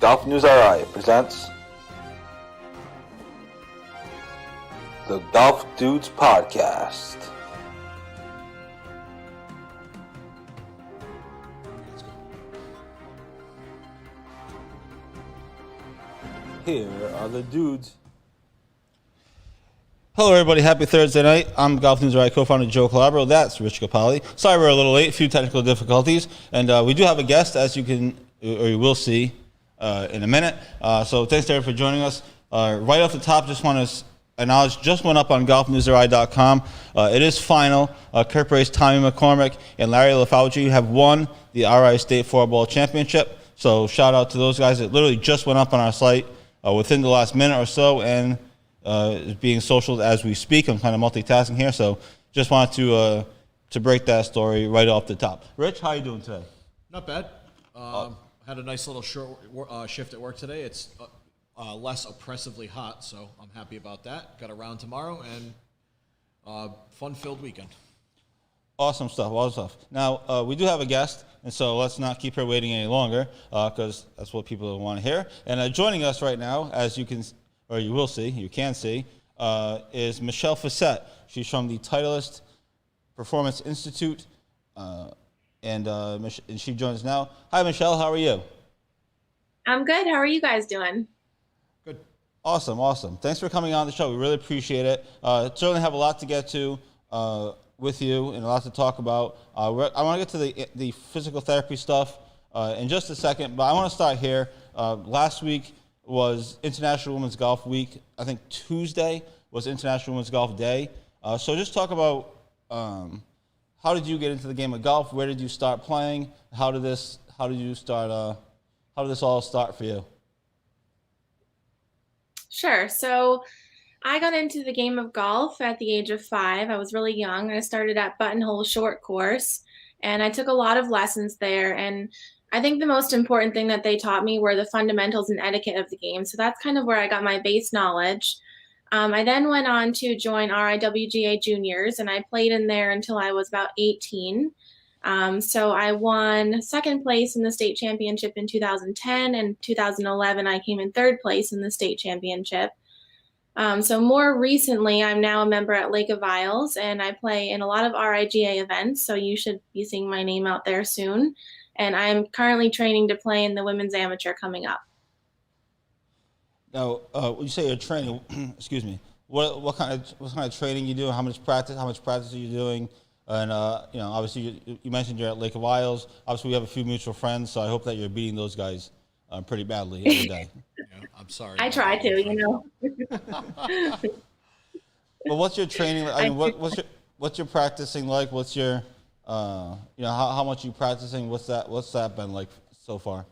Golf News RI presents the Golf Dudes Podcast. Here are the dudes. Hello, everybody. Happy Thursday night. I'm Golf News RI co-founder Joe Calabro. That's Rich Capali. Sorry we're a little late. A few technical difficulties. And we do have a guest, as you can, or you will see in a minute. So thanks, Derek, for joining us. Right off the top, just want to acknowledge, just went up on golfnewsri.com. It is final. Kirk Race, Tommy McCormick, and Larry LaFauci have won the RI State Floorball Championship. So shout out to those guys. It literally just went up on our site within the last minute or so, and is being socialed as we speak. I'm kind of multitasking here, so just wanted to break that story right off the top. Rich, how you doing today? Not bad. Had a nice little short shift at work today. It's less oppressively hot, so I'm happy about that. Got a round tomorrow and fun-filled weekend. Awesome stuff. Now, we do have a guest, and so let's not keep her waiting any longer, because that's what people want to hear. And joining us right now, as you can, or you will see, you can see, is Michelle Facette. She's from the Titleist Performance Institute, and she joins now. Hi, Michelle. How are you? I'm good. How are you guys doing? Good. Awesome. Thanks for coming on the show. We really appreciate it. Certainly have a lot to get to with you and a lot to talk about. I want to get to the physical therapy stuff in just a second, but I want to start here. Last week was International Women's Golf Week. I think Tuesday was International Women's Golf Day. So just talk about how did you get into the game of golf? Where did you start playing? How did this all start for you? Sure. So I got into the game of golf at the age of 5. I was really young. I started at Buttonhole Short Course, and I took a lot of lessons there. And I think the most important thing that they taught me were the fundamentals and etiquette of the game. So that's kind of where I got my base knowledge. I then went on to join RIWGA Juniors, and I played in there until I was about 18. So I won second place in the state championship in 2010, and 2011 I came in third place in the state championship. So more recently, I'm now a member at Lake of Isles, and I play in a lot of RIGA events, so you should be seeing my name out there soon. And I'm currently training to play in the Women's Amateur coming up. Now, when you say you're training, excuse me, what kind of training you do? How much practice are you doing? And obviously you mentioned you're at Lake of Isles. Obviously, we have a few mutual friends, so I hope that you're beating those guys pretty badly every day. Yeah, I'm sorry. I try to, Well, what's your training? I mean, what's your practicing like? What's your how much you practicing? What's that been like so far?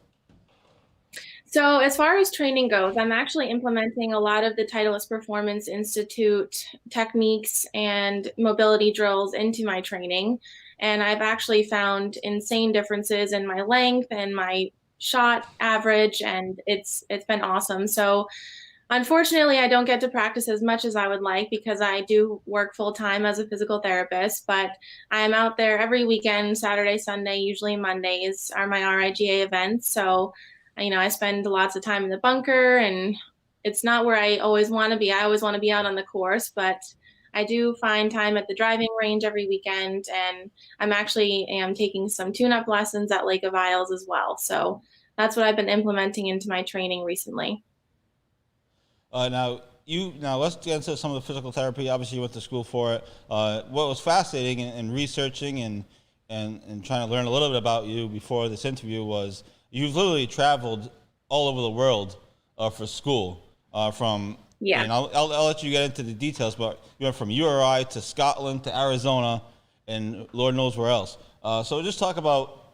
So as far as training goes, I'm actually implementing a lot of the Titleist Performance Institute techniques and mobility drills into my training. And I've actually found insane differences in my length and my shot average, and it's been awesome. So unfortunately, I don't get to practice as much as I would like because I do work full time as a physical therapist, but I'm out there every weekend, Saturday, Sunday, usually Mondays are my RIGA events. So I spend lots of time in the bunker, and it's not where I always want to be. I always want to be out on the course, but I do find time at the driving range every weekend, and I'm taking some tune-up lessons at Lake of Isles as well. So that's what I've been implementing into my training recently. Now let's get into some of the physical therapy. Obviously, you went to school for it. What was fascinating in researching and trying to learn a little bit about you before this interview was you've literally traveled all over the world for school. Yeah. And I'll let you get into the details, but you went from URI to Scotland to Arizona, and Lord knows where else. So just talk about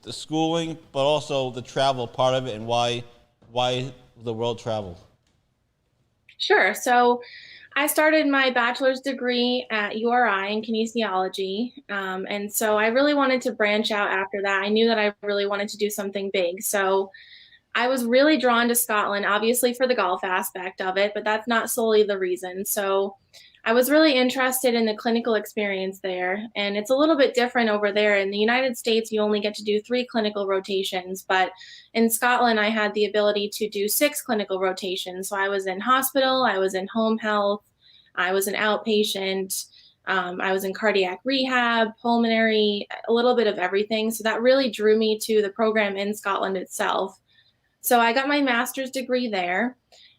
the schooling, but also the travel part of it and why the world travel. Sure. So I started my bachelor's degree at URI in kinesiology. And so I really wanted to branch out after that. I knew that I really wanted to do something big. So I was really drawn to Scotland, obviously for the golf aspect of it, but that's not solely the reason. So I was really interested in the clinical experience there. And it's a little bit different over there. In the United States, you only get to do 3 clinical rotations, but in Scotland, I had the ability to do 6 clinical rotations. So I was in hospital, I was in home health, I was an outpatient, I was in cardiac rehab, pulmonary, a little bit of everything. So that really drew me to the program in Scotland itself. So I got my master's degree there.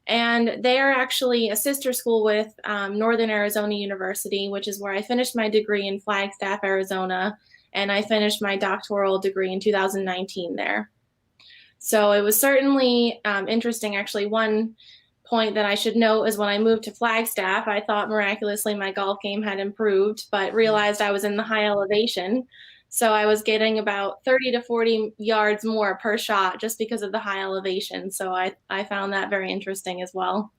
And they are actually a sister school with Northern Arizona University, which is where I finished my degree in Flagstaff, Arizona. And I finished my doctoral degree in 2019 there. So it was certainly interesting. Actually, one point that I should note is when I moved to Flagstaff, I thought miraculously my golf game had improved, but realized I was in the high elevation. So I was getting about 30 to 40 yards more per shot just because of the high elevation. So I found that very interesting as well.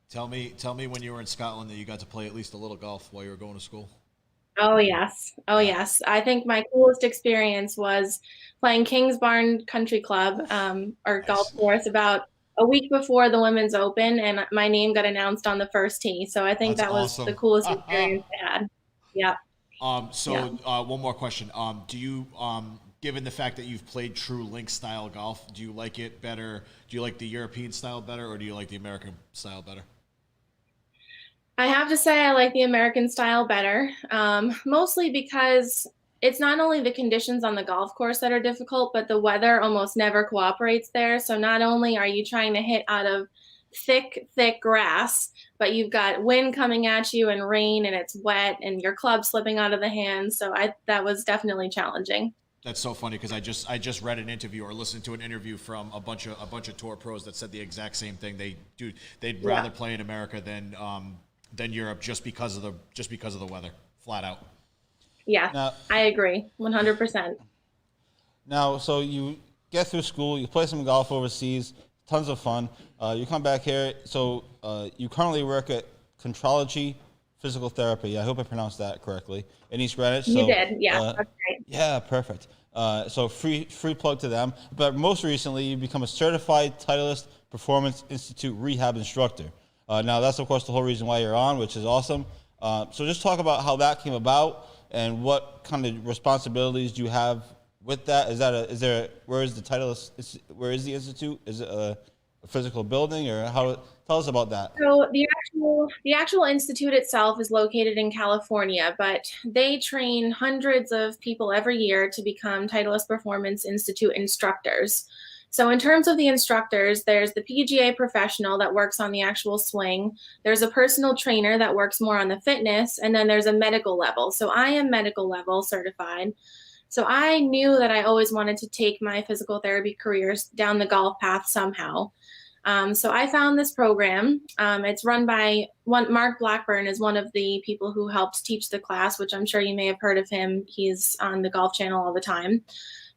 Tell me when you were in Scotland that you got to play at least a little golf while you were going to school. Oh, yes. Oh, yes. I think my coolest experience was playing Kingsbarn Country Club or Nice. golf course about a week before the Women's Open, and my name got announced on the first tee. So I think That's that was awesome. the coolest experience I had. Yeah. One more question. Do you, given the fact that you've played true link style golf, do you like it better? Do you like the European style better, or do you like the American style better? I have to say I like the American style better, mostly because it's not only the conditions on the golf course that are difficult, but the weather almost never cooperates there. So not only are you trying to hit out of thick, thick grass, but you've got wind coming at you and rain and it's wet and your club slipping out of the hand. So that was definitely challenging. That's so funny because I just read an interview or listened to an interview from a bunch of tour pros that said the exact same thing. They'd rather play in America than Europe just because of the weather, flat out. Yeah, Now- I agree, 100%. Now, so you get through school, you play some golf overseas, tons of fun. You come back here. So you currently work at Contrology Physical Therapy. I hope I pronounced that correctly. In East Greenwich. You So, did, yeah, that's right. Yeah, perfect. So free plug to them. But most recently, you become a certified Titleist Performance Institute rehab instructor. Now, that's of course the whole reason why you're on, which is awesome. So just talk about how that came about and what kind of responsibilities do you have with that. Where is the Titleist? Where is the institute? Is it a physical building, or how? Tell us about that. So the actual institute itself is located in California, but they train hundreds of people every year to become Titleist Performance Institute instructors. So in terms of the instructors, there's the PGA professional that works on the actual swing. There's a personal trainer that works more on the fitness, and then there's a medical level. So I am medical level certified. So I knew that I always wanted to take my physical therapy careers down the golf path somehow. So I found this program. It's run by Mark Blackburn is one of the people who helped teach the class, which I'm sure you may have heard of him. He's on the Golf Channel all the time.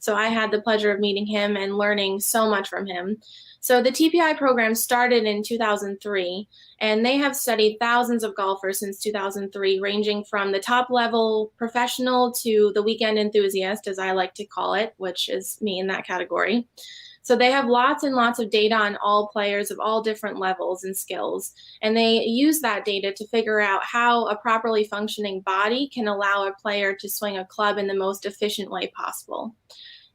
So I had the pleasure of meeting him and learning so much from him. So the TPI program started in 2003, and they have studied thousands of golfers since 2003, ranging from the top level professional to the weekend enthusiast, as I like to call it, which is me in that category. So they have lots and lots of data on all players of all different levels and skills. And they use that data to figure out how a properly functioning body can allow a player to swing a club in the most efficient way possible.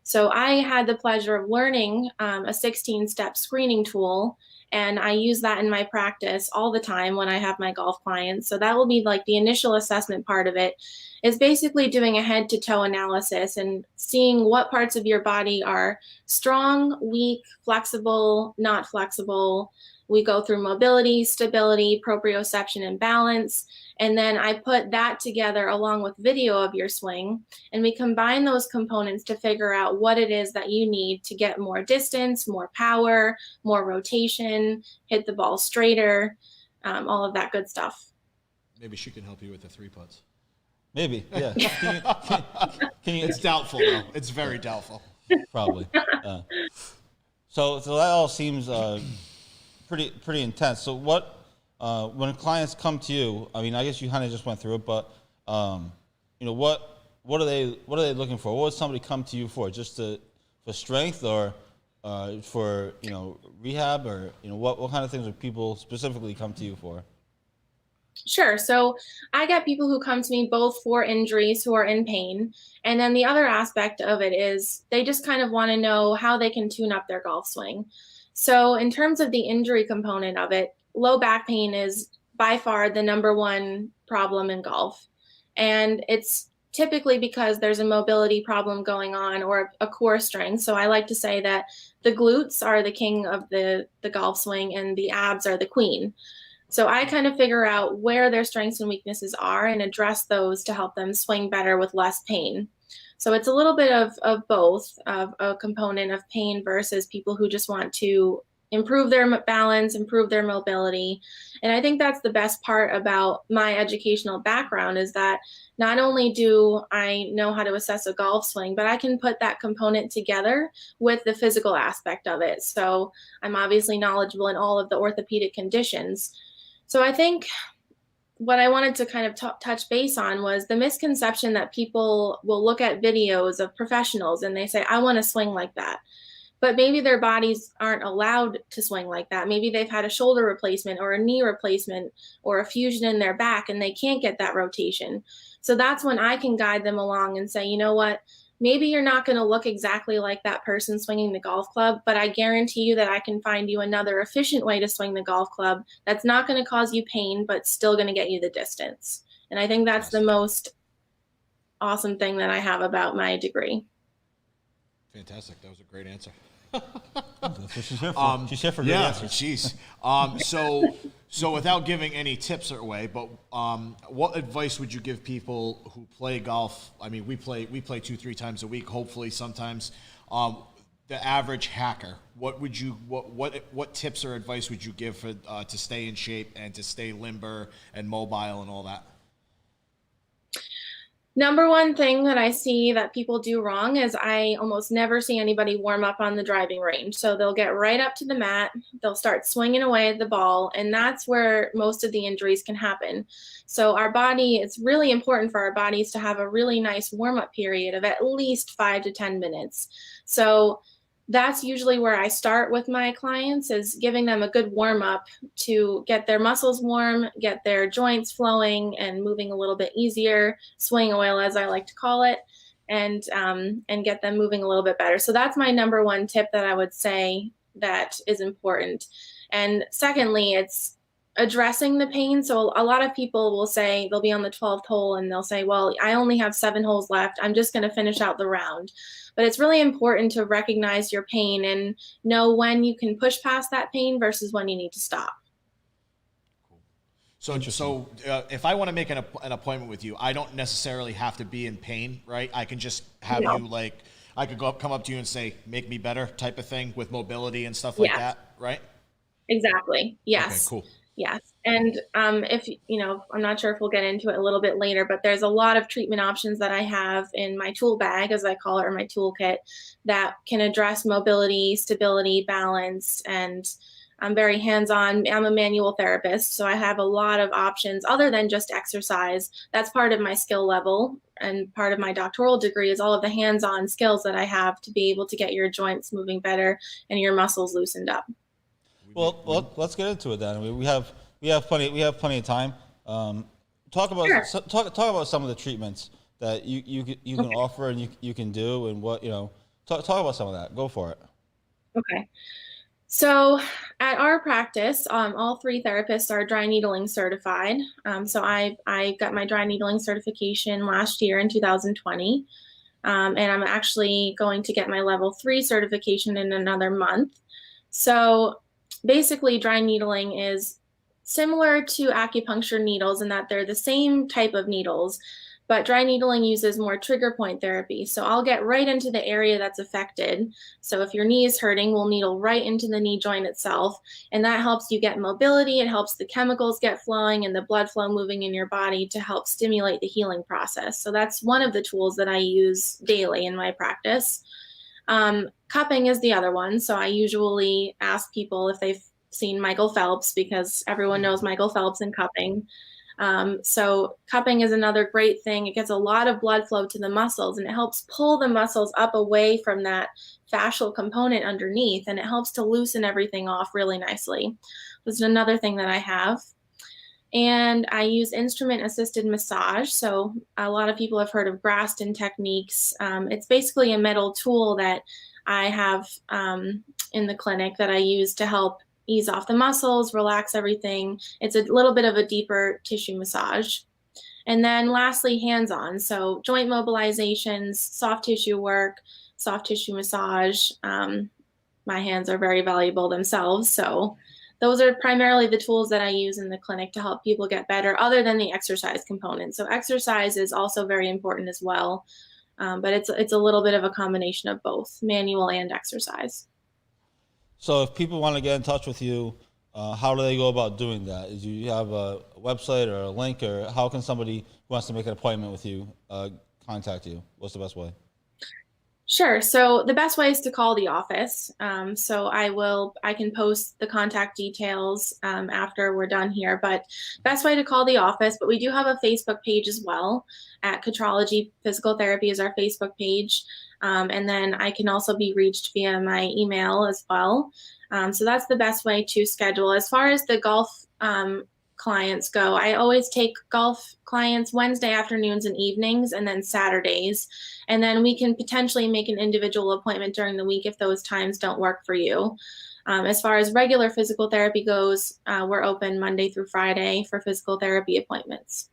So I had the pleasure of learning a 16-step screening tool, and I use that in my practice all the time when I have my golf clients. So that will be like the initial assessment part of it, is basically doing a head-to-toe analysis and seeing what parts of your body are strong, weak, flexible, not flexible. We go through mobility, stability, proprioception, and balance. And then I put that together along with video of your swing, and we combine those components to figure out what it is that you need to get more distance, more power, more rotation, hit the ball straighter, all of that good stuff. Maybe she can help you with the 3 putts. Maybe, yeah. Can you It's doubtful, though. It's very doubtful. probably. So that all seems pretty intense. So what when clients come to you? I mean, I guess you kind of just went through it, but what are they looking for? What would somebody come to you for? Just for strength, or for rehab, or what kind of things would people specifically come to you for? Sure. So I get people who come to me both for injuries who are in pain. And then the other aspect of it is they just kind of want to know how they can tune up their golf swing. So, in terms of the injury component of it, low back pain is by far the number one problem in golf. And it's typically because there's a mobility problem going on or a core strength. So, I like to say that the glutes are the king of the golf swing and the abs are the queen. So I kind of figure out where their strengths and weaknesses are and address those to help them swing better with less pain. So it's a little bit of both, of a component of pain versus people who just want to improve their balance, improve their mobility. And I think that's the best part about my educational background is that not only do I know how to assess a golf swing, but I can put that component together with the physical aspect of it. So I'm obviously knowledgeable in all of the orthopedic conditions. So I think what I wanted to kind of touch base on was the misconception that people will look at videos of professionals and they say, I want to swing like that. But maybe their bodies aren't allowed to swing like that. Maybe they've had a shoulder replacement or a knee replacement or a fusion in their back and they can't get that rotation. So that's when I can guide them along and say, you know what? Maybe you're not going to look exactly like that person swinging the golf club, but I guarantee you that I can find you another efficient way to swing the golf club that's not going to cause you pain, but still going to get you the distance. And I think that's the most awesome thing that I have about my degree. Fantastic. That was a great answer. That's what she's here for. She's here for great answers. Jeez. So without giving any tips away, but what advice would you give people who play golf? I mean, we play 2-3 times a week, hopefully sometimes. The average hacker, what tips or advice would you give for to stay in shape and to stay limber and mobile and all that? Number one thing that I see that people do wrong is I almost never see anybody warm up on the driving range. So they'll get right up to the mat, they'll start swinging away at the ball, and that's where most of the injuries can happen. So it's really important for our bodies to have a really nice warm-up period of at least 5 to 10 minutes. So that's usually where I start with my clients is giving them a good warm up to get their muscles warm, get their joints flowing and moving a little bit easier, swing oil as I like to call it, and get them moving a little bit better. So that's my number one tip that I would say that is important. And secondly, it's addressing the pain. So a lot of people will say they'll be on the 12th hole and they'll say, well, I only have 7 holes left. I'm just going to finish out the round. But it's really important to recognize your pain and know when you can push past that pain versus when you need to stop. So if I want to make an appointment with you, I don't necessarily have to be in pain, right? I can just have you I could come up to you and say, make me better type of thing with mobility and stuff like that, right? Exactly. Yes. Okay, cool. Yes. And if, I'm not sure if we'll get into it a little bit later, but there's a lot of treatment options that I have in my tool bag, as I call it, or my toolkit that can address mobility, stability, balance, and I'm very hands-on. I'm a manual therapist, so I have a lot of options other than just exercise. That's part of my skill level, and part of my doctoral degree is all of the hands-on skills that I have to be able to get your joints moving better and your muscles loosened up. Well, let's get into it then. We have plenty of time. Talk about some of the treatments that you can offer and you can do, and what talk about some of that. Go for it. Okay. So at our practice, all 3 therapists are dry needling certified. So I got my dry needling certification last year in 2020, and I'm actually going to get my level 3 certification in another month. So basically, dry needling is similar to acupuncture needles in that they're the same type of needles, but dry needling uses more trigger point therapy. So I'll get right into the area that's affected. So if your knee is hurting, we'll needle right into the knee joint itself, and that helps you get mobility. It helps the chemicals get flowing and the blood flow moving in your body to help stimulate the healing process. So that's one of the tools that I use daily in my practice. Cupping is the other one. So I usually ask people if they've seen Michael Phelps, because everyone knows Michael Phelps and cupping. So cupping is another great thing. It gets a lot of blood flow to the muscles, and it helps pull the muscles up away from that fascial component underneath, and it helps to loosen everything off really nicely. This is another thing that I have. And I use instrument-assisted massage. So a lot of people have heard of Graston techniques. It's basically a metal tool that I have in the clinic that I use to help ease off the muscles, relax everything. It's a little bit of a deeper tissue massage. And then lastly, hands-on. So joint mobilizations, soft tissue work, soft tissue massage. My hands are very valuable themselves. So those are primarily the tools that I use in the clinic to help people get better, other than the exercise component. So exercise is also very important as well. But it's a little bit of a combination of both manual and exercise. So if people want to get in touch with you, how do they go about doing that? Do you have a website or a link, or how can somebody who wants to make an appointment with you contact you? What's the best way? Sure. So the best way is to call the office. So I can post the contact details after we're done here, but best way to call the office. But we do have a Facebook page as well, at Katrology Physical Therapy is our Facebook page. And then I can also be reached via my email as well. So that's the best way to schedule. As far as the golf clients go, I always take golf clients Wednesday afternoons and evenings, and then Saturdays. And then we can potentially make an individual appointment during the week if those times don't work for you. As far as regular physical therapy goes, we're open Monday through Friday for physical therapy appointments.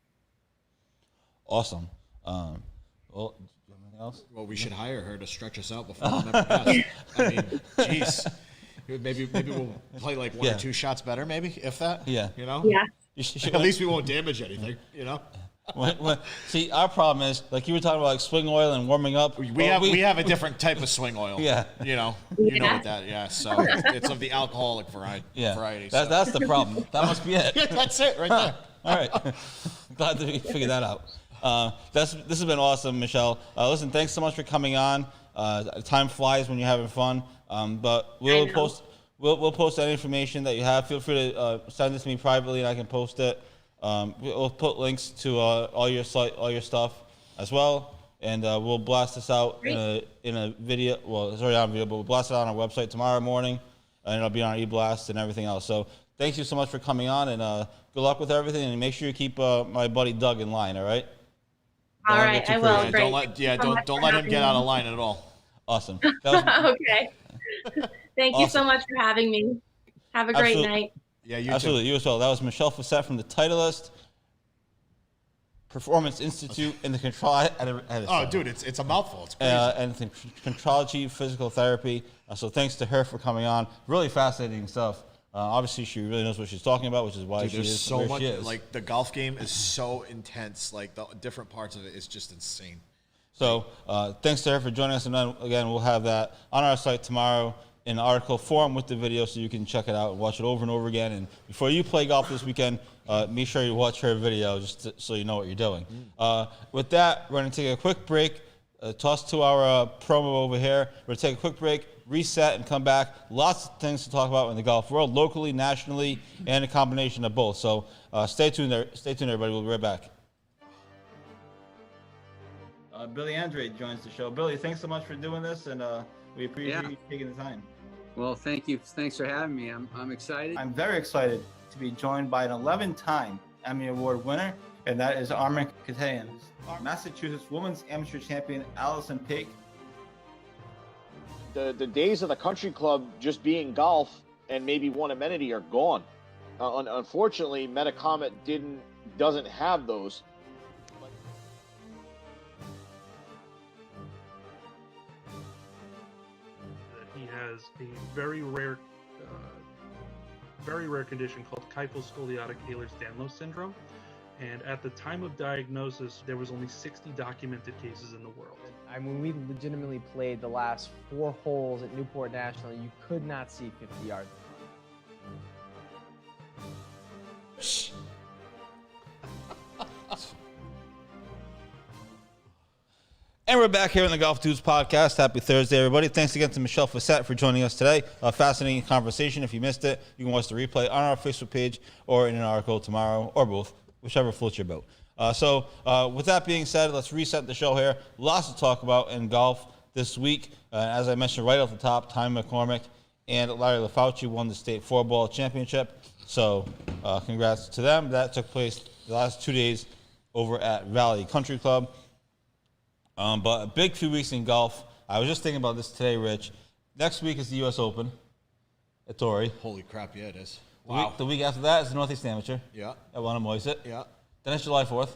Awesome. Well, do you have anything else? Well, we should hire her to stretch us out before the never pass. I mean, jeez. Maybe we'll play like one or two shots better, maybe, if that. Yeah. You know? Yeah. At least we won't damage anything, you know? See, our problem is, like you were talking about, like swing oil and warming up. We have a different type of swing oil. Yeah. You know what that, yeah. So it's of the alcoholic variety. Yeah. So. That's the problem. That must be it. That's it right there. All right. Glad that we figured that out. This has been awesome, Michelle. Listen, thanks so much for coming on. Time flies when you're having fun. But we'll post any information that you have. Feel free to send it to me privately, and I can post it. We'll put links to all your stuff as well, and we'll blast this out in a video. Well, it's already on video, but we'll blast it on our website tomorrow morning, and it'll be on our eBlast and everything else. So thank you so much for coming on, and good luck with everything. And make sure you keep my buddy Doug in line. All right. All right, I will. Yeah, don't let him get out of line at all. Awesome. Okay. Thank you so much for having me. Have a great night. Yeah, you Absolutely. too. You as well. That was Michelle Facette from the Titleist Performance Institute and the Control. Dude, it's a mouthful. It's crazy. And the Contrology Physical Therapy. So thanks to her for coming on. Really fascinating stuff. Obviously, she really knows what she's talking about, which is why she is so where much. she is. Like the golf game is so intense. Like the different parts of it is just insane. So thanks to her for joining us. And then again, we'll have that on our site tomorrow in article form with the video, so you can check it out and watch it over and over again. And before you play golf this weekend, make sure you watch her video so you know what you're doing. With that, we're going to take a quick break. Toss to our promo over here. We're going to take a quick break, reset, and come back. Lots of things to talk about in the golf world, locally, nationally, and a combination of both. So stay tuned there. Stay tuned, everybody. We'll be right back. Billy Andre joins the show. Billy, thanks so much for doing this, and we appreciate you taking the time. Well, thank you. Thanks for having me. I'm excited. I'm very excited to be joined by an 11-time Emmy Award winner, and that is Armen Keteyian. Massachusetts Women's Amateur Champion Allison Paik. The days of the country club just being golf and maybe one amenity are gone. Unfortunately, Metacomet doesn't have those. He has a very rare condition called kyphoscoliotic Ehlers-Danlos syndrome. And at the time of diagnosis, there was only 60 documented cases in the world. I mean, we legitimately played the last 4 holes at Newport National. You could not see 50 yards. And we're back here on the Golf Dudes podcast. Happy Thursday, everybody. Thanks again to Michelle Facette for joining us today. A fascinating conversation. If you missed it, you can watch the replay on our Facebook page or in an article tomorrow, or both, whichever floats your boat. So with that being said, let's reset the show here. Lots to talk about in golf this week. As I mentioned right off the top, Tommy McCormick and Larry LaFauci won the state 4-ball championship. So congrats to them. That took place the last 2 days over at Valley Country Club. But a big few weeks in golf. I was just thinking about this today, Rich. Next week is the U.S. Open at Torrey. Holy crap! Yeah, it is. The week after that is the Northeast Amateur Yeah. at Wannamoisett. Yeah. Then it's July 4th.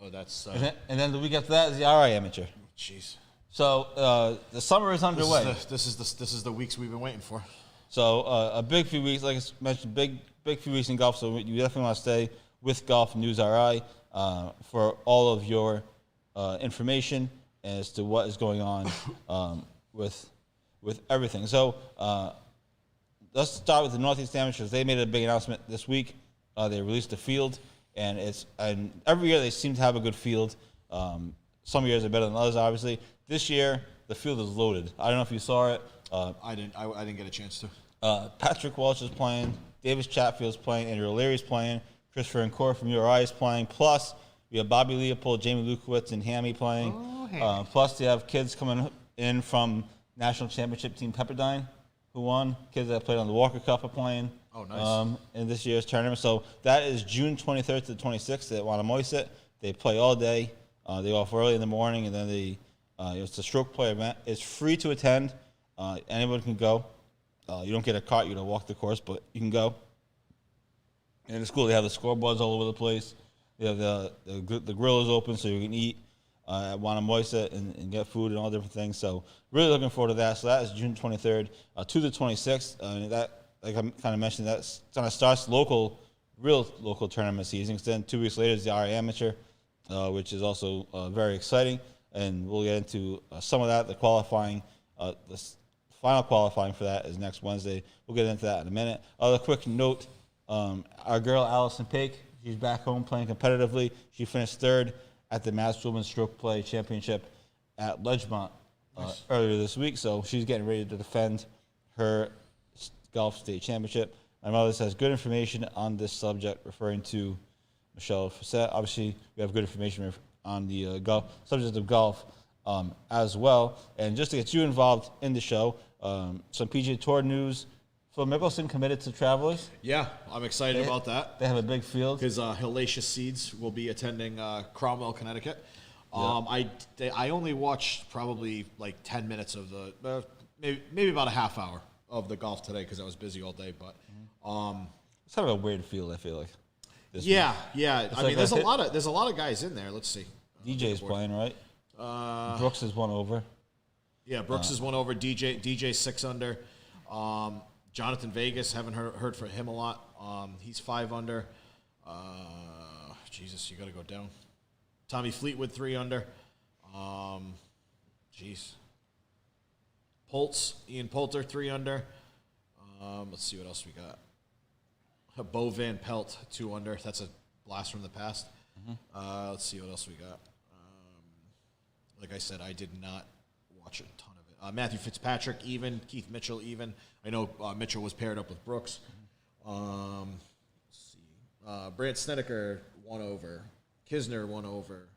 Oh, that's. And then the week after that is the RI Amateur. Jeez. So the summer is underway. This is the weeks we've been waiting for. So a big few weeks, like I mentioned, big few weeks in golf. So you definitely want to stay with Golf News RI for all of your information as to what is going on with everything. So let's start with the Northeast Amateurs. They made a big announcement this week. They released the field, and every year they seem to have a good field. Some years are better than others, obviously. This year the field is loaded. I don't know if you saw it. I didn't get a chance to. Patrick Walsh is playing. Davis Chatfield's playing. Andrew O'Leary's playing. Christopher Encore from URI is playing. Plus, we have Bobby Leopold, Jamie Lukowitz, and Hammy playing. Plus, they have kids coming in from National Championship Team Pepperdine, who won. Kids that played on the Walker Cup are playing. Oh, nice. In this year's tournament. So that is June 23rd to the 26th at Wannamoisett. They play all day. They go off early in the morning, and then it's a stroke play event. It's free to attend. Anyone can go. You don't get a cart. You don't walk the course, but you can go. And in the school, they have the scoreboards all over the place. They have the grill is open, so you can eat at Wannamoisett and get food and all different things. So really looking forward to that. So that is June 23rd to the 26th. And that, like I kind of mentioned, that's kind of starts real local tournament season. Then 2 weeks later is the RI Amateur, which is also very exciting. And we'll get into some of that. The qualifying, the final qualifying for that is next Wednesday. We'll get into that in a minute. Other quick note, our girl Allison Paik, she's back home playing competitively. She finished third at the Mass Women's Stroke Play Championship at Ledgemont earlier this week. So she's getting ready to defend her golf state championship. My mother has good information on this subject, referring to Michelle Facette. Obviously, we have good information on the subject of golf as well. And just to get you involved in the show, some PGA Tour news. Phil Mickelson committed to Travelers. Yeah, I'm excited about that. They have a big field. Because Hellacious Seeds will be attending Cromwell, Connecticut. I only watched probably like 10 minutes of the maybe about a half hour of the golf today because I was busy all day. But it's kind of a weird field, I feel like. Yeah. I like mean, there's a lot of guys in there. Let's see. DJ's playing, right? Brooks is one over. Yeah, Brooks is one over. DJ 6 under. Jonathan Vegas, haven't heard from him a lot. He's 5 under. Jesus, you got to go down. Tommy Fleetwood 3 under. Ian Poulter 3 under. Let's see what else we got. Bo Van Pelt 2 under. That's a blast from the past. Let's see what else we got. Like I said, I did not watch a ton of it. Matthew Fitzpatrick even. Keith Mitchell even. I know Mitchell was paired up with Brooks. Let's see. Brant Snedeker 1 over. Kisner 1 over.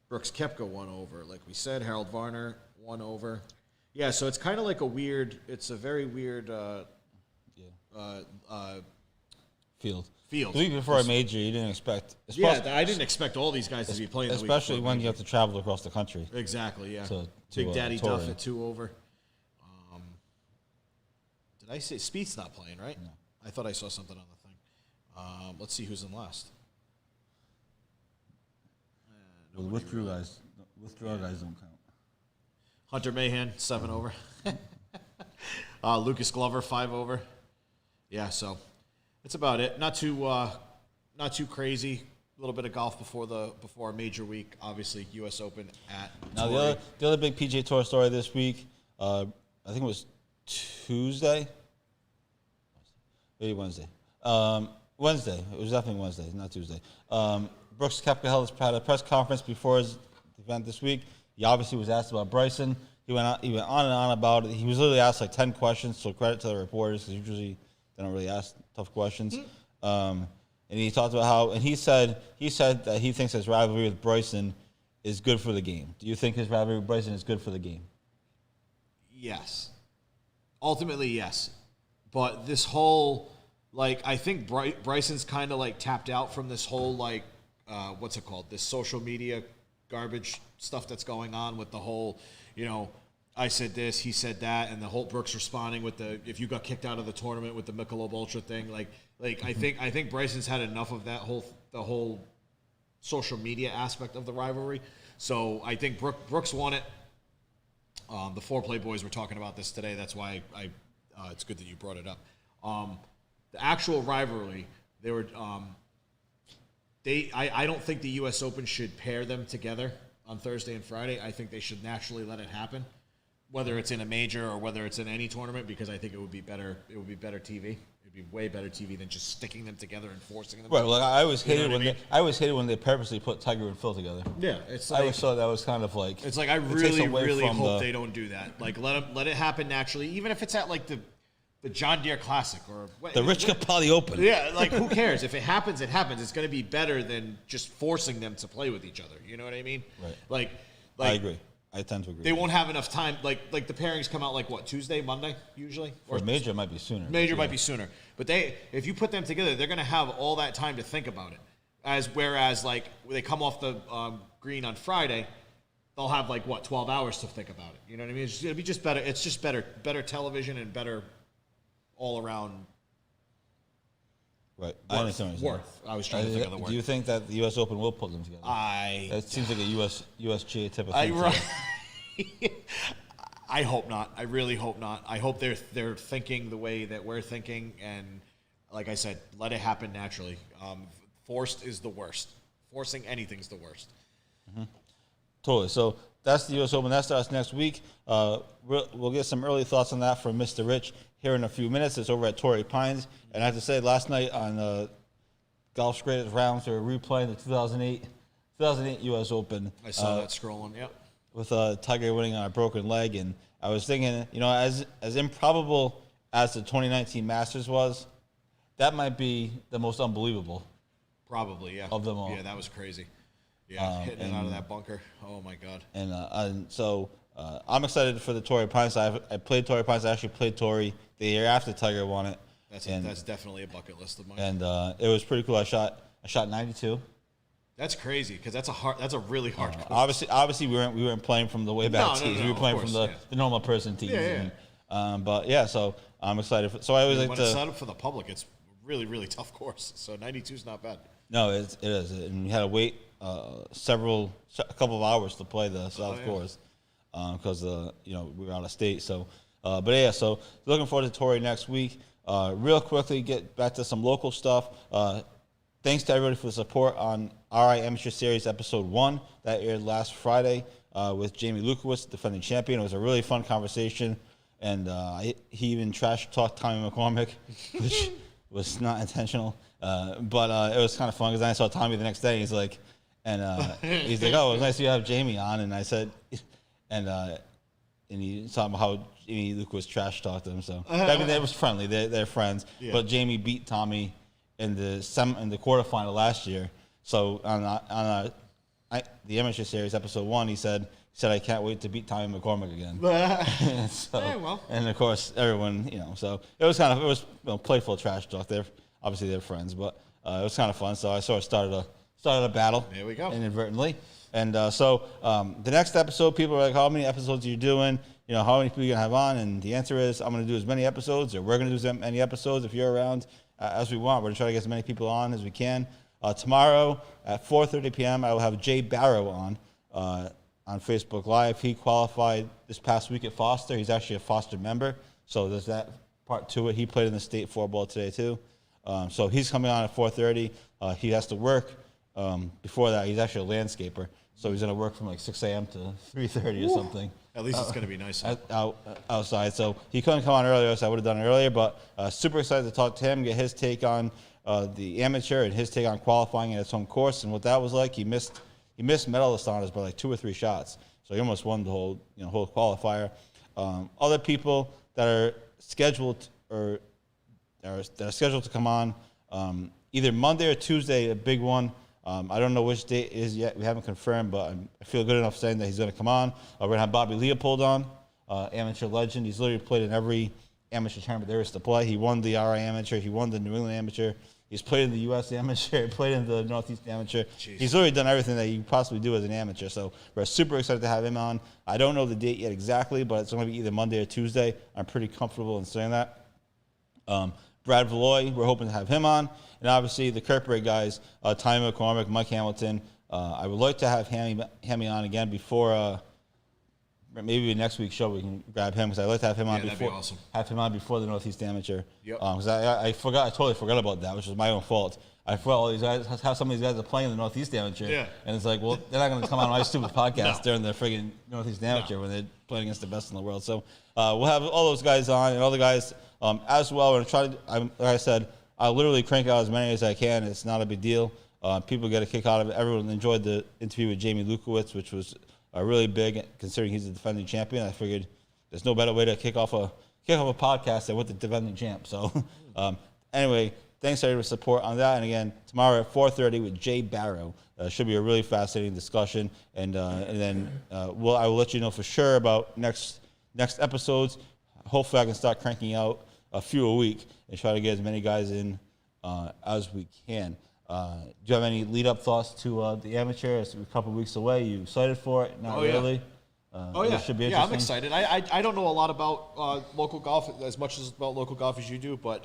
Brooks Koepka 1 over. Like we said, Harold Varner 1 over. Yeah, so it's kind of like it's a very weird Field. The week before a major, you didn't expect. I didn't expect all these guys to be playing. Especially when you have to travel across the country. Exactly, yeah. To Big Daddy Torrey. Duff at 2 over. Did I say Spieth's not playing, right? No. I thought I saw something on the thing. Let's see who's in last. The withdrew guys don't count. Hunter Mahan 7 over. Lucas Glover 5 over. Yeah, so that's about it. Not too crazy. A little bit of golf before a major week. Obviously, U.S. Open at Now the other big PGA Tour story this week, I think it was Tuesday, maybe Wednesday. Wednesday. It was definitely Wednesday, not Tuesday. Brooks Koepka had a press conference before his event this week. He obviously was asked about Bryson. He went on and on about it. He was literally asked like 10 questions, so credit to the reporters because usually they don't really ask tough questions. And he talked about how, and he said that he thinks his rivalry with Bryson is good for the game. Do you think his rivalry with Bryson is good for the game? Yes. Ultimately, yes. But this whole like I think Bryson's kind of like tapped out from this whole like what's it called? This social media garbage stuff that's going on with the whole, I said this, he said that, and the whole Brooks responding with the if you got kicked out of the tournament with the Michelob Ultra thing. Like I think Bryson's had enough of that the whole social media aspect of the rivalry. So I think Brooks won it. The Foreplay boys were talking about this today. That's why it's good that you brought it up. The actual rivalry, they were. I don't think the U.S. Open should pair them together on Thursday and Friday. I think they should naturally let it happen, whether it's in a major or whether it's in any tournament, because I think it would be better. It would be better TV. It'd be way better TV than just sticking them together and forcing them. Right. Well, I always hated when they purposely put Tiger and Phil together. Yeah, it's I like, always thought that was kind of like. It's like I really hope they don't do that. Like let it happen naturally, even if it's at like the John Deere Classic or the Rich Capali Open. Yeah, like who cares? If it happens, it happens. It's going to be better than just forcing them to play with each other. You know what I mean? Right. Like I agree. I tend to agree. They won't have enough time. Like the pairings come out like what, Tuesday, Monday usually? Or major might be sooner. Major might be sooner. But if you put them together, they're going to have all that time to think about it. Whereas like when they come off the green on Friday, they'll have like what, 12 hours to think about it. You know what I mean? It'll be just better. It's just better television and better all around. Right. I understand what you're saying. I was trying to think of the word. Do you think that the U.S. Open will put them together? It seems like a USGA type of thing. I hope not. I really hope not. I hope they're thinking the way that we're thinking, and like I said, let it happen naturally. Forced is the worst. Forcing anything's the worst. Mm-hmm. Totally. So that's the U.S. Open. That starts next week. We'll get some early thoughts on that from Mr. Rich here in a few minutes. It's over at Torrey Pines. And I have to say, last night on Golf's Greatest Rounds, they were replaying the 2008 U.S. Open. I saw that scrolling, yep. With Tiger winning on a broken leg. And I was thinking, as improbable as the 2019 Masters was, that might be the most unbelievable. Probably, yeah. Of them all. Yeah, that was crazy. Yeah, hitting it out of that bunker. Oh, my God. And so I'm excited for the Torrey Pines. I played Torrey Pines. I actually played Torrey the year after Tiger won it. That's definitely a bucket list of mine. And it was pretty cool. I shot 92. That's crazy because that's a really hard course. Obviously we weren't playing from the way back tees. No, we were playing course, from the normal person tees. Yeah. But yeah, so I'm excited. So I always like when to. It's set up for the public, it's really, really tough course. So 92 is not bad. No, it is, and you had to wait a couple of hours to play the South course because we were out of state. So, but yeah, so looking forward to Torrey next week. Real quickly, get back to some local stuff. Thanks to everybody for the support on RI Amateur Series Episode 1 that aired last Friday with Jamie Lukowitz, defending champion. It was a really fun conversation, and he even trash-talked Tommy McCormick, which was not intentional. But it was kind of fun because I saw Tommy the next day. He's like, oh, it was nice to have Jamie on. And I said, and he was talking about how Jamie Lukowitz trash-talked him. So, I mean, it was friendly. They're friends. Yeah. But Jamie beat Tommy in the quarterfinal last year. So on the Amateur Series Episode 1, he said I can't wait to beat Tommy McCormick again. And of course everyone, so it was playful trash talk. They're friends, but it was kind of fun. So I sort of started a battle. There we go. Inadvertently. And so the next episode, people are like, how many episodes are you doing? How many people are you gonna have on? And the answer is, I'm gonna do as many episodes, or we're gonna do as many episodes if you're around as we want. We're gonna try to get as many people on as we can. Tomorrow at 4:30 p.m., I will have Jay Barrow on Facebook Live. He qualified this past week at Foster. He's actually a Foster member, so there's that part to it. He played in the state floorball today too. So he's coming on at 4:30. He has to work. Before that, he's actually a landscaper, so he's going to work from like 6 a.m. to 3:30 or something. At least it's going to be nice outside. So he couldn't come on earlier, so I would have done it earlier. But super excited to talk to him, get his take on the amateur and his take on qualifying at his home course and what that was like. He missed medalist honors by like 2 or 3 shots, so he almost won the whole qualifier. Other people that are scheduled to come on either Monday or Tuesday, a big one. I don't know which date it is yet. We haven't confirmed, but I feel good enough saying that he's going to come on. We're going to have Bobby Leopold on, amateur legend. He's literally played in every amateur tournament there is to play. He won the RI Amateur. He won the New England Amateur. He's played in the U.S. Amateur. He played in the Northeast Amateur. Jeez. He's literally done everything that you could possibly do as an amateur. So we're super excited to have him on. I don't know the date yet exactly, but it's going to be either Monday or Tuesday. I'm pretty comfortable in saying that. Brad Valoy, we're hoping to have him on. And obviously the Kirkbride guys, Tommy McCormick, Mike Hamilton. I would like to have Hammy on again before maybe next week's show we can grab him because I'd like to have him on Yeah, that'd be before awesome. have him on before the Northeast Amateur. Yep. Because I totally forgot about that, which was my own fault. I forgot all these guys, how some of these guys are playing the Northeast Amateur. Yeah. And it's like, well, they're not going to come on my stupid podcast during the friggin' Northeast Amateur when they're playing against the best in the world. So we'll have all those guys on and all the guys as well. We're going to try to, like I said, I'll literally crank out as many as I can. It's not a big deal. People get a kick out of it. Everyone enjoyed the interview with Jamie Lukowitz, which was really big considering he's the defending champion. I figured there's no better way to kick off a podcast than with the defending champ. So anyway, thanks everybody for support on that. And again, tomorrow at 4:30 with Jay Barrow. Should be a really fascinating discussion. And then I will let you know for sure about next episodes. Hopefully I can start cranking out a few a week and try to get as many guys in as we can. Do you have any lead-up thoughts to the amateur? It's a couple weeks away. You excited for it? Not really? It should be yeah, I'm interesting. excited. I don't know a lot about local golf as much as about local golf as you do, but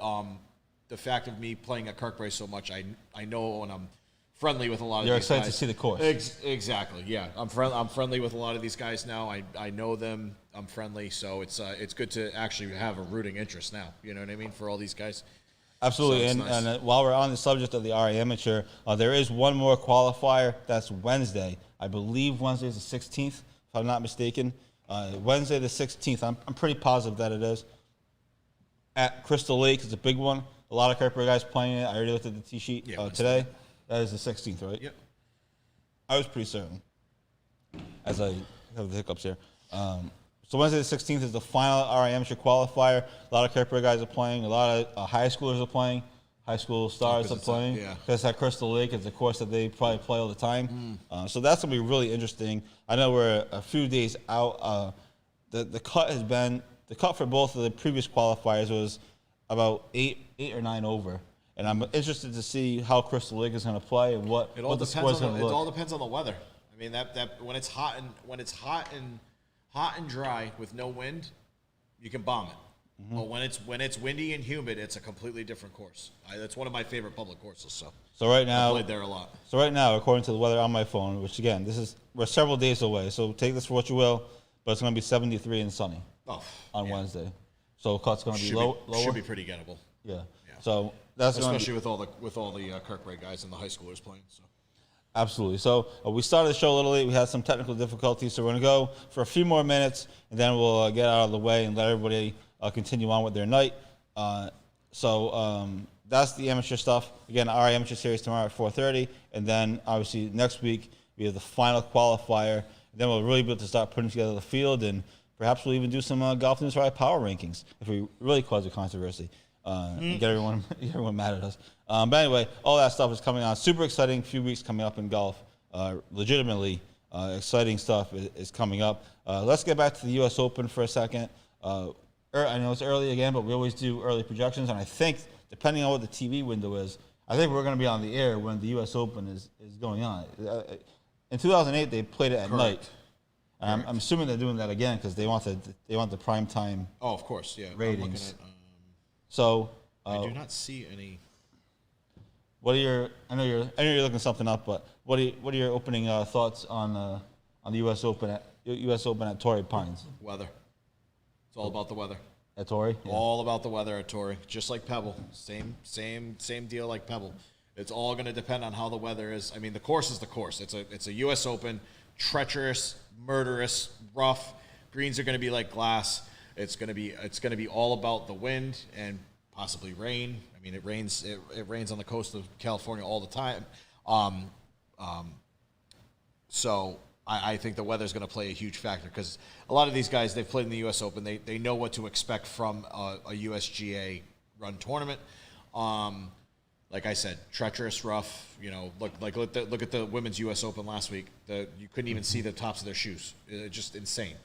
the fact of me playing at Kirkbride so much, I know and I'm friendly with a lot of You're these excited guys. to see the course. Exactly, yeah. I'm friendly with a lot of these guys now. I know them. I'm friendly, so it's good to actually have a rooting interest now. You know what I mean, for all these guys. Absolutely, So it's and nice. while we're on the subject of the RA Amateur, there is one more qualifier. That's Wednesday. I believe Wednesday is the 16th, if I'm not mistaken. Wednesday the 16th. I'm pretty positive that it is. At Crystal Lake, it's a big one. A lot of Kirkbride guys playing it. I already looked at the tee sheet today. That is the 16th, right? Yep. I was pretty certain, as I have the hiccups here. So Wednesday the 16th is the final RI Amateur qualifier. A lot of Kirkbride guys are playing. A lot of high schoolers are playing. High school stars are playing. Because at Crystal Lake, it's a course that they probably play all the time. So that's going to be really interesting. I know we're a few days out. The cut for both of the previous qualifiers was about eight or nine over. And I'm interested to see how Crystal Lake is going to play and what the score's going to look. It all depends on the weather. I mean, that when it's hot and dry with no wind, you can bomb it. But when it's windy and humid, it's a completely different course. That's one of my favorite public courses. So right now, I played there a lot. So right now, according to the weather on my phone, which again, we're several days away, so take this for what you will, but it's going to be 73 and sunny on Wednesday. So cut's going to be lower. Should be pretty gettable. Yeah. So that's especially with all the Kirkbride guys and the high schoolers playing. So. Absolutely. So we started the show a little late. We had some technical difficulties, so we're going to go for a few more minutes, and then we'll get out of the way and let everybody continue on with their night. So that's the amateur stuff. Again, our amateur series tomorrow at 4:30, and then obviously next week we have the final qualifier. And then we'll really be able to start putting together the field, and perhaps we'll even do some Golf News Right power rankings if we really cause a controversy. And get everyone mad at us. But anyway, all that stuff is coming on. Super exciting few weeks coming up in golf. Legitimately exciting stuff is coming up. Let's get back to the U.S. Open for a second. I know it's early again, but we always do early projections. And I think, depending on what the TV window is, I think we're going to be on the air when the U.S. Open is going on. In 2008, they played it at night. And I'm assuming they're doing that again because they want the prime time. Oh, of course, yeah. Ratings. I'm looking at, so I do not see any. What are your? I know you're looking something up, but what are your opening thoughts on the U.S. Open at Torrey Pines? Weather. It's all about the weather. At Torrey. Yeah. All about the weather at Torrey, just like Pebble. Same deal like Pebble. It's all going to depend on how the weather is. I mean, the course is the course. It's a U.S. Open, treacherous, murderous, rough. Greens are going to be like glass. It's going to be all about the wind and possibly rain. I mean, it rains on the coast of California all the time. So I think the weather is going to play a huge factor because a lot of these guys, they've played in the U.S. Open. They know what to expect from a USGA run tournament. Like I said, treacherous, rough. You know, look at the women's U.S. Open last week. You couldn't even see the tops of their shoes. Just insane.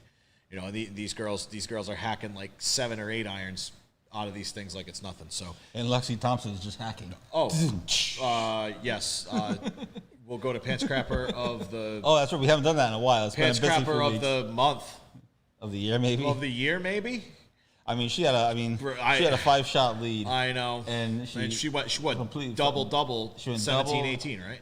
You know, these girls are hacking like 7 or 8 irons out of these things like it's nothing. So, And Lexi Thompson is just hacking. yes. We'll go to Pants Crapper of the Oh, that's right. We haven't done that in a while. It's Pants been a busy few Crapper of weeks. the month Of the year, maybe. of the year, maybe. I mean, she had a 5-shot lead. I know. And she went completely double, she went 17, double- 18, right?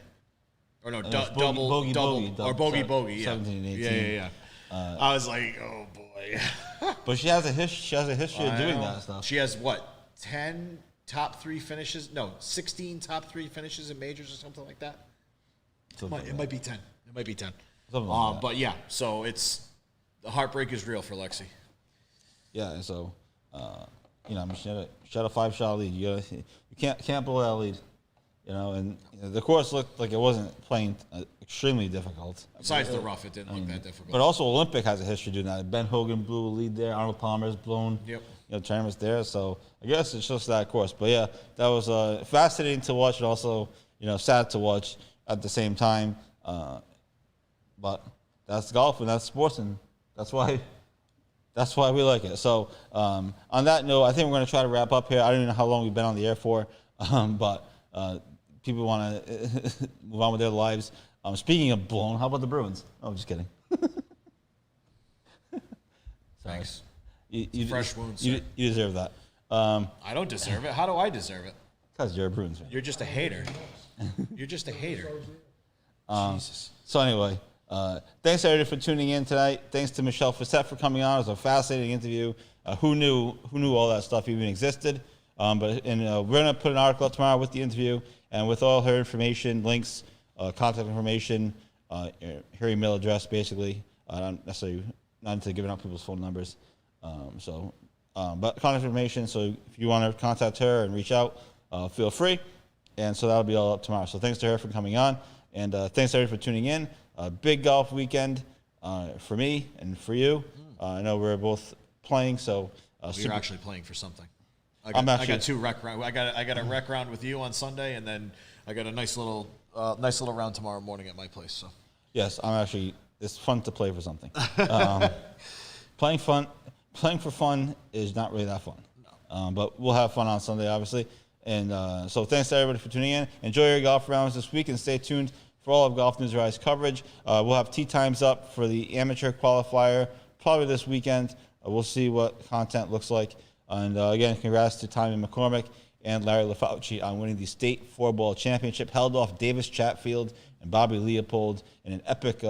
Or no, And it was double, bogey, or bogey, yeah. 17 and 18. Yeah. I was like, oh boy. But she has a history of doing that stuff. She has what? 10 top 3 finishes? No, 16 top 3 finishes in majors or something like that. It might be 10. It might be 10. Something like that. But yeah, so the heartbreak is real for Lexi. Yeah, and so I mean, she had a 5-shot lead. You can't blow that lead. And the course looked like it wasn't playing extremely difficult. Besides the rough, it didn't look that difficult. But also Olympic has a history doing that. Ben Hogan blew a lead there. Arnold Palmer's blown tournaments there. So I guess it's just that course. But yeah, that was fascinating to watch and also sad to watch at the same time. But that's golf and that's sports, and that's why we like it. So on that note, I think we're going to try to wrap up here. I don't even know how long we've been on the air for, but people want to move on with their lives. Speaking of blown, how about the Bruins? Oh, just kidding. Thanks. You fresh wounds. You deserve that. I don't deserve it. How do I deserve it? Because you're a Bruins fan. You're just a hater. You're just a hater. Jesus. So anyway, thanks everybody for tuning in tonight. Thanks to Michelle Facette for coming on. It was a fascinating interview. Who knew all that stuff even existed? We're gonna put an article up tomorrow with the interview and with all her information, links, contact information, her email address, basically. Not necessarily not into giving out people's phone numbers. But contact information. So if you want to contact her and reach out, feel free. And so that'll be all up tomorrow. So thanks to her for coming on. And thanks everybody for tuning in. Big golf weekend for me and for you. I know we're both playing, so You're actually playing for something. I I'm got actually- 2 rec rounds. I got a rec round with you on Sunday, and then I got a nice little round tomorrow morning at my place. So yes, it's fun to play for something. Playing for fun is not really that fun. No. But we'll have fun on Sunday, obviously. And so thanks to everybody for tuning in. Enjoy your golf rounds this week and stay tuned for all of Golf News Rise coverage. We'll have tee times up for the amateur qualifier probably this weekend. We'll see what content looks like. And again, congrats to Tommy McCormick and Larry LaFauci on winning the state 4-ball championship, held off Davis Chatfield and Bobby Leopold in an epic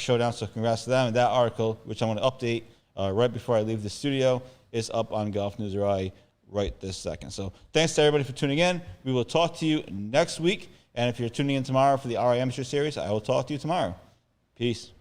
showdown. So congrats to them. And that article, which I'm going to update right before I leave the studio, is up on Golf News Rise right this second. So thanks to everybody for tuning in. We will talk to you next week. And if you're tuning in tomorrow for the RI Amateur Series, I will talk to you tomorrow. Peace.